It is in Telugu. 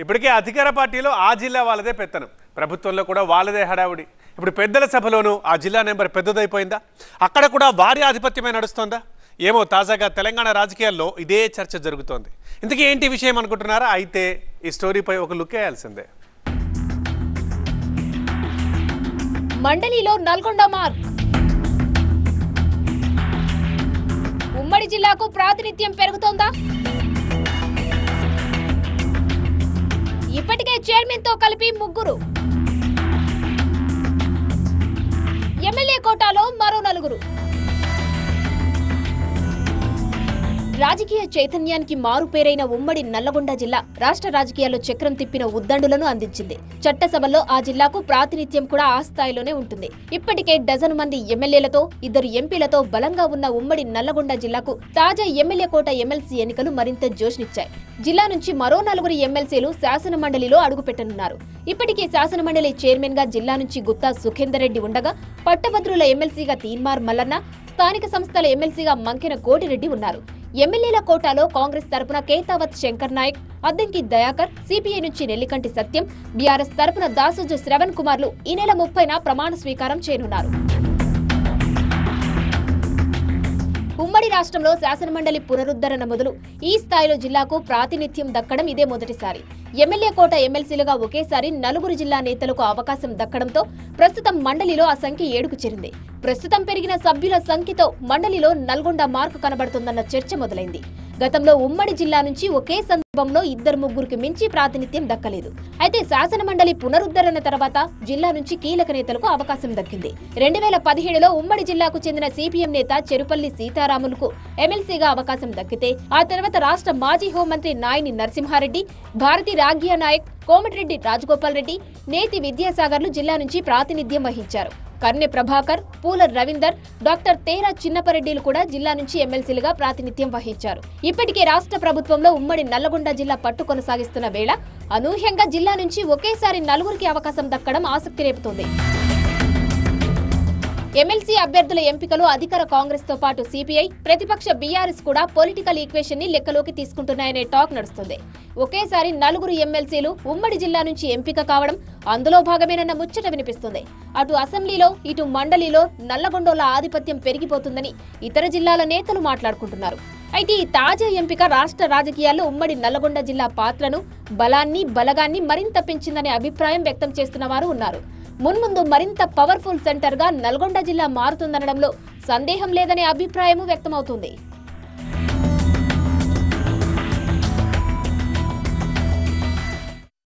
ఇప్పటికే అధికార పార్టీలో ఆ జిల్లా వాళ్ళదే పెత్తనం, ప్రభుత్వంలో కూడా వాళ్ళదే హడావుడి. ఇప్పుడు పెద్దల సభలోనూ ఆ జిల్లా నెంబర్ పెద్దదైపోయిందా? అక్కడ కూడా వారి ఆధిపత్యమే నడుస్తోందా? ఏమో, తాజాగా తెలంగాణ రాజకీయాల్లో ఇదే చర్చ జరుగుతోంది. ఇంతకీ ఏంటి విషయం అనుకుంటున్నారా? అయితే ఈ స్టోరీపై ఒక లుక్ వేయాల్సిందే. మండలిలో నల్గొండ మార్క్. ఉమ్మడి జిల్లాకు ప్రాతినిధ్యం పెరుగుతోందా? ఇప్పటికే చైర్మన్ తో కలిపి 3, ఎమ్మెల్యే కోటాలో మరో 4. రాజకీయ చైతన్యానికి మారుపేరైన ఉమ్మడి నల్లగొండ జిల్లా రాష్ట్ర రాజకీయాల్లో చక్రం తిప్పిన ఉద్దండులను అందించింది. చట్టసభలో ఆ జిల్లాకు ప్రాతినిధ్యం కూడా ఆ స్థాయిలోనే ఉంటుంది. ఇప్పటికే డజను మంది ఎమ్మెల్యేలతో 2 ఎంపీలతో బలంగా ఉన్న ఉమ్మడి నల్లగొండ జిల్లాకు తాజా ఎమ్మెల్యే కోట ఎమ్మెల్సీ ఎన్నికలు మరింత జోష్నిచ్చాయి. జిల్లా నుంచి మరో 4 ఎమ్మెల్సీలు శాసన మండలిలో అడుగుపెట్టనున్నారు. ఇప్పటికే శాసన మండలి చైర్మన్ గా జిల్లా నుంచి గుత్తా సుఖేందర్ రెడ్డి ఉండగా, పట్టభద్రుల ఎమ్మెల్సీగా తీన్మార్ మల్లన్న, స్థానిక సంస్థల ఎమ్మెల్సీగా మంకెన కోటిరెడ్డి ఉన్నారు. ఎమ్మెల్యేల కోటాలో కాంగ్రెస్ తరపున కేతావత్ శంకర్ నాయక్, అద్దంకి దయాకర్, సిపిఐ నుంచి నెల్లికంటి సత్యం, బీఆర్ఎస్ తరపున దాసోజు శ్రవణ్ కుమార్లు ఈ నెల 30న ప్రమాణ స్వీకారం చేయనున్నారు. ఉమ్మడి రాష్ట్రంలో శాసనమండలి పునరుద్ధరణ మొదలు ఈ స్థాయిలో జిల్లాకు ప్రాతినిధ్యం దక్కడం ఇదే మొదటిసారి. ఎమ్మెల్యే కోట ఎమ్మెల్సీలుగా ఒకేసారి 4 జిల్లా నేతలకు అవకాశం దక్కడంతో ప్రస్తుతం మండలిలో ఆ సంఖ్య 7కు చేరింది. ప్రస్తుతం పెరిగిన సభ్యుల సంఖ్యతో మండలిలో నల్గొండ మార్కు కనబడుతుందన్న చర్చ మొదలైంది. గతంలో ఉమ్మడి జిల్లా నుంచి ఒకే సందర్భంలో 2-3కి మించి ప్రాతినిధ్యం దక్కలేదు. అయితే శాసన మండలి పునరుద్ధరణ తర్వాత జిల్లా నుంచి కీలక నేతలకు అవకాశం దక్కింది. 2017లో ఉమ్మడి జిల్లాకు చెందిన సిపిఎం నేత చెరుపల్లి సీతారాములకు ఎమ్మెల్సీగా అవకాశం దక్కితే, ఆ తర్వాత రాష్ట్ర మాజీ హోంమంత్రి నాయని నరసింహారెడ్డి, భారతి రాఘియా నాయక్, కోమటిరెడ్డి రాజగోపాల్ రెడ్డి, నేతి విద్యాసాగర్లు జిల్లా నుంచి ప్రాతినిధ్యం వహించారు. కర్నె ప్రభాకర్, పూల రవీందర్, డాక్టర్ తేరా చిన్నపరెడ్డిలు కూడా జిల్లా నుంచి ఎమ్మెల్సీలుగా ప్రాతినిధ్యం వహించారు. ఇప్పటికే రాష్ట్ర ప్రభుత్వంలో ఉమ్మడి నల్లగొండ జిల్లా పట్టు కొనసాగిస్తున్న వేళ అనూహ్యంగా జిల్లా నుంచి ఒకేసారి 4కి అవకాశం దక్కడం ఆసక్తి రేపుతోంది. ఎమ్మెల్సీ అభ్యర్థుల ఎంపికలో అధికార కాంగ్రెస్ తో పాటు సిపిఐ, ప్రతిపక్ష బీఆర్ఎస్ కూడా పొలిటికల్ ఈక్వేషన్ ని లెక్కలోకి తీసుకుంటున్నాయనే టాక్ నడుస్తుంది. ఒకేసారి 4 ఎమ్మెల్సీలు ఉమ్మడి జిల్లా నుంచి ఎంపిక కావడం అందులో భాగమేనన్న ముచ్చట వినిపిస్తుంది. అటు అసెంబ్లీలో, ఇటు మండలిలో నల్లగొండోల ఆధిపత్యం పెరిగిపోతుందని ఇతర జిల్లాల నేతలు మాట్లాడుకుంటున్నారు. అయితే ఈ తాజా ఎంపిక రాష్ట్ర రాజకీయాల్లో ఉమ్మడి నల్లగొండ జిల్లా పాత్రను, బలాగాన్ని మరింత పెంచిందనే అభిప్రాయం వ్యక్తం చేస్తున్న వారు ఉన్నారు. మున్ముందు మరింత పవర్ఫుల్ సెంటర్ గా నల్గొండ జిల్లా మారుతుందనడంలో సందేహం లేదనే అభిప్రాయము వ్యక్తమవుతుంది.